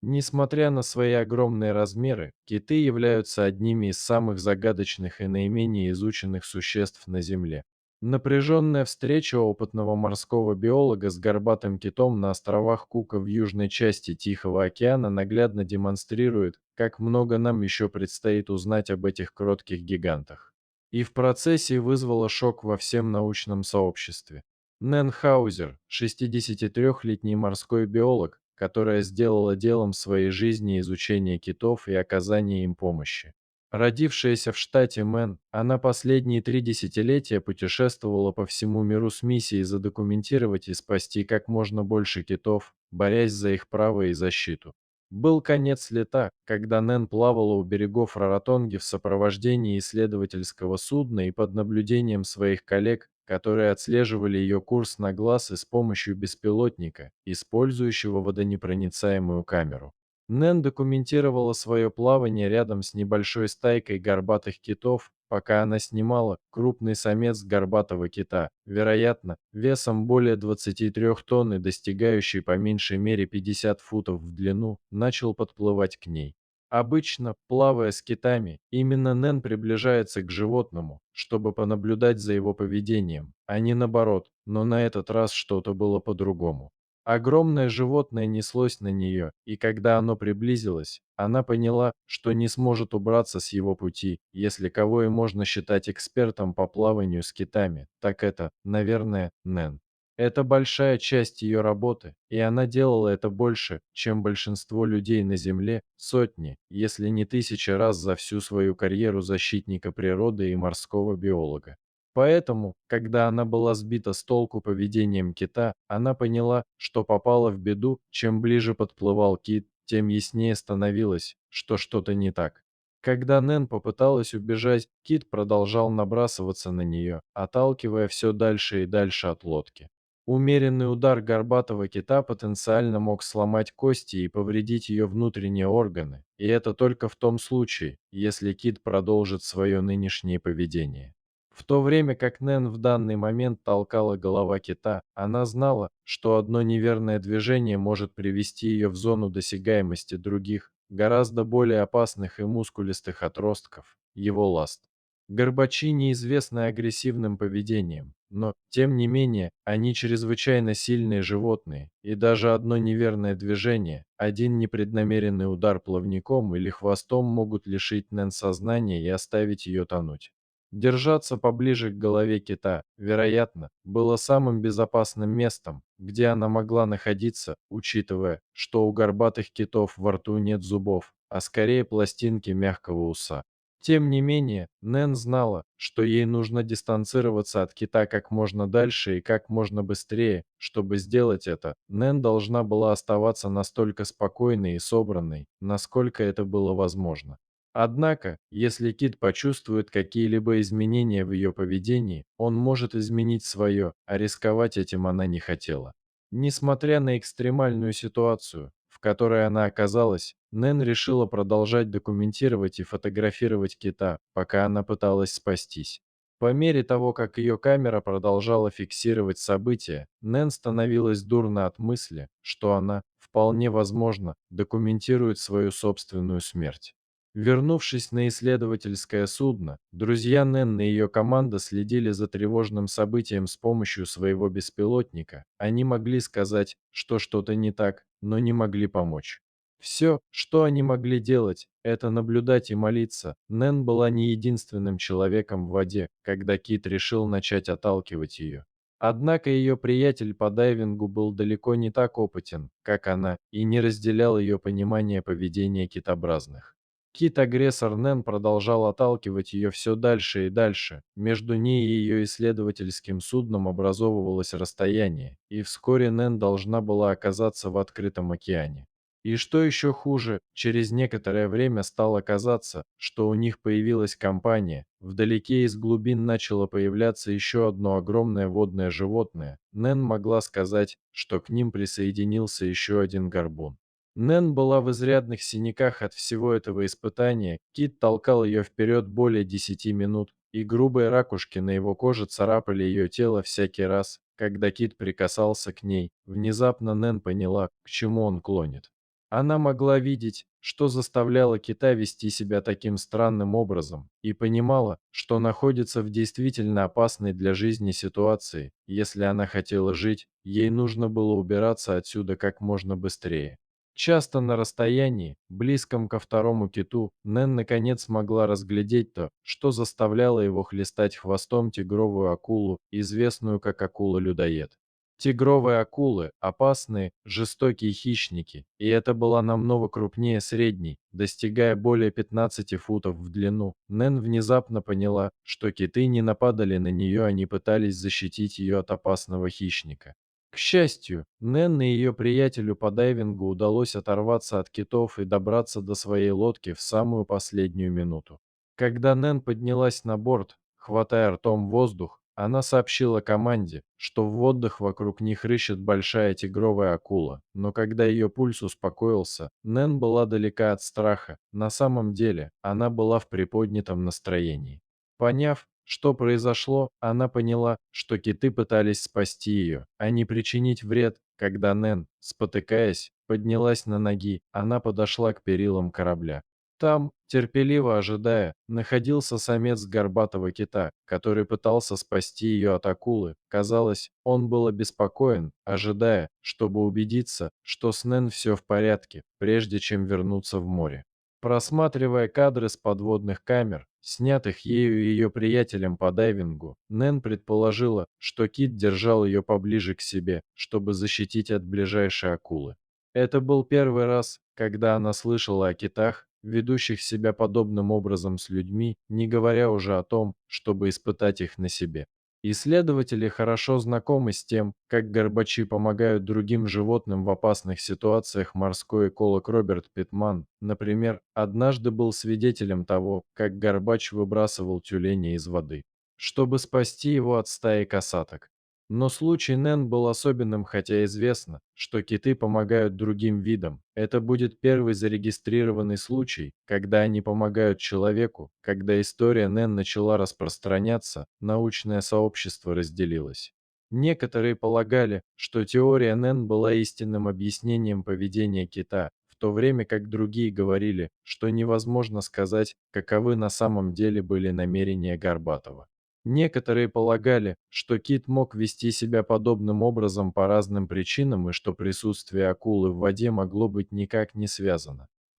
Несмотря на свои огромные размеры, киты являются одними из самых загадочных и наименее изученных существ на Земле. Напряженная встреча опытного морского биолога с горбатым китом на островах Кука в южной части Тихого океана наглядно демонстрирует, как много нам еще предстоит узнать об этих кротких гигантах. И в процессе вызвало шок во всем научном сообществе. Нэн Хаузер, 63-летний морской биолог, которая сделала делом своей жизни изучение китов и оказание им помощи. Родившаяся в штате Мэн, она последние 3 десятилетия путешествовала по всему миру с миссией задокументировать и спасти как можно больше китов, борясь за их право и защиту. Был конец лета, когда Нэн плавала у берегов Раротонги в сопровождении исследовательского судна и под наблюдением своих коллег, которые отслеживали ее курс на глаз и с помощью беспилотника, использующего водонепроницаемую камеру. Нэн документировала свое плавание рядом с небольшой стайкой горбатых китов, пока она снимала. Крупный самец горбатого кита, вероятно, весом более 23 тонн и достигающий по меньшей мере 50 футов в длину, начал подплывать к ней. Обычно, плавая с китами, именно Нэн приближается к животному, чтобы понаблюдать за его поведением, а не наоборот, но на этот раз что-то было по-другому. Огромное животное неслось на нее, и когда оно приблизилось, она поняла, что не сможет убраться с его пути. Если кого и можно считать экспертом по плаванию с китами, так это, наверное, Нэн. Это большая часть ее работы, и она делала это больше, чем большинство людей на Земле, сотни, если не тысячи раз за всю свою карьеру защитника природы и морского биолога. Поэтому, когда она была сбита с толку поведением кита, она поняла, что попала в беду. Чем ближе подплывал кит, тем яснее становилось, что что-то не так. Когда Нэн попыталась убежать, кит продолжал набрасываться на нее, отталкивая все дальше и дальше от лодки. Умеренный удар горбатого кита потенциально мог сломать кости и повредить ее внутренние органы, и это только в том случае, если кит продолжит свое нынешнее поведение. В то время как Нэн в данный момент толкала голова кита, она знала, что одно неверное движение может привести ее в зону досягаемости других, гораздо более опасных и мускулистых отростков, его ласт. Горбачи неизвестны агрессивным поведением, но, тем не менее, они чрезвычайно сильные животные, и даже одно неверное движение, один непреднамеренный удар плавником или хвостом могут лишить Нэн сознания и оставить ее тонуть. Держаться поближе к голове кита, вероятно, было самым безопасным местом, где она могла находиться, учитывая, что у горбатых китов во рту нет зубов, а скорее пластинки мягкого уса. Тем не менее, Нэн знала, что ей нужно дистанцироваться от кита как можно дальше и как можно быстрее. Чтобы сделать это, Нэн должна была оставаться настолько спокойной и собранной, насколько это было возможно. Однако, если кит почувствует какие-либо изменения в ее поведении, он может изменить свое, а рисковать этим она не хотела. Несмотря на экстремальную ситуацию, в которой она оказалась, Нэн решила продолжать документировать и фотографировать кита, пока она пыталась спастись. По мере того, как ее камера продолжала фиксировать события, Нэн становилась дурно от мысли, что она, вполне возможно, документирует свою собственную смерть. Вернувшись на исследовательское судно, друзья Нэн и ее команда следили за тревожным событием с помощью своего беспилотника. Они могли сказать, что что-то не так, но не могли помочь. Все, что они могли делать, это наблюдать и молиться. Нэн была не единственным человеком в воде, когда Кит решил начать отталкивать ее. Однако ее приятель по дайвингу был далеко не так опытен, как она, и не разделял ее понимание поведения китообразных. Кит-агрессор Нэн продолжал отталкивать ее все дальше и дальше. Между ней и ее исследовательским судном образовывалось расстояние, и вскоре Нэн должна была оказаться в открытом океане. И что еще хуже, через некоторое время стало казаться, что у них появилась компания. Вдалеке из глубин начало появляться еще одно огромное водное животное. Нэн могла сказать, что к ним присоединился еще один горбун. Нэн была в изрядных синяках от всего этого испытания, Кит толкал ее вперед более 10 минут, и грубые ракушки на его коже царапали ее тело всякий раз, когда Кит прикасался к ней. Внезапно Нэн поняла, к чему он клонит. Она могла видеть, что заставляло кита вести себя таким странным образом, и понимала, что находится в действительно опасной для жизни ситуации. Если она хотела жить, ей нужно было убираться отсюда как можно быстрее. Часто на расстоянии, близком ко второму киту, Нэн наконец могла разглядеть то, что заставляло его хлестать хвостом тигровую акулу, известную как акула-людоед. Тигровые акулы– опасные, жестокие хищники, и это была намного крупнее средней, достигая более 15 футов в длину. Нэн внезапно поняла, что киты не нападали на нее, они пытались защитить ее от опасного хищника. К счастью, Нэн и ее приятелю по дайвингу удалось оторваться от китов и добраться до своей лодки в самую последнюю минуту. Когда Нэн поднялась на борт, хватая ртом воздух, она сообщила команде, что в водах вокруг них рыщет большая тигровая акула, но когда ее пульс успокоился, Нэн была далека от страха. На самом деле, она была в приподнятом настроении. Поняв, что произошло, она поняла, что киты пытались спасти ее, а не причинить вред. Когда Нэн, спотыкаясь, поднялась на ноги, она подошла к перилам корабля. Там, терпеливо ожидая, находился самец горбатого кита, который пытался спасти ее от акулы. Казалось, он был обеспокоен, ожидая, чтобы убедиться, что с Нэн все в порядке, прежде чем вернуться в море. Просматривая кадры с подводных камер, снятых ею и ее приятелем по дайвингу, Нэн предположила, что кит держал ее поближе к себе, чтобы защитить от ближайшей акулы. Это был первый раз, когда она слышала о китах, ведущих себя подобным образом с людьми, не говоря уже о том, чтобы испытать их на себе. Исследователи хорошо знакомы с тем, как горбачи помогают другим животным в опасных ситуациях. Морской эколог Роберт Питтман, например, однажды был свидетелем того, как горбач выбрасывал тюленя из воды, чтобы спасти его от стаи косаток. Но случай Нэн был особенным, хотя известно, что киты помогают другим видам. Это будет первый зарегистрированный случай, когда они помогают человеку. Когда история Нэн начала распространяться, научное сообщество разделилось. Некоторые полагали, что теория Нэн была истинным объяснением поведения кита, в то время как другие говорили, что невозможно сказать, каковы на самом деле были намерения Горбатова. Некоторые полагали, что кит мог вести себя подобным образом по разным причинам и что присутствие акулы в воде могло быть никак не связано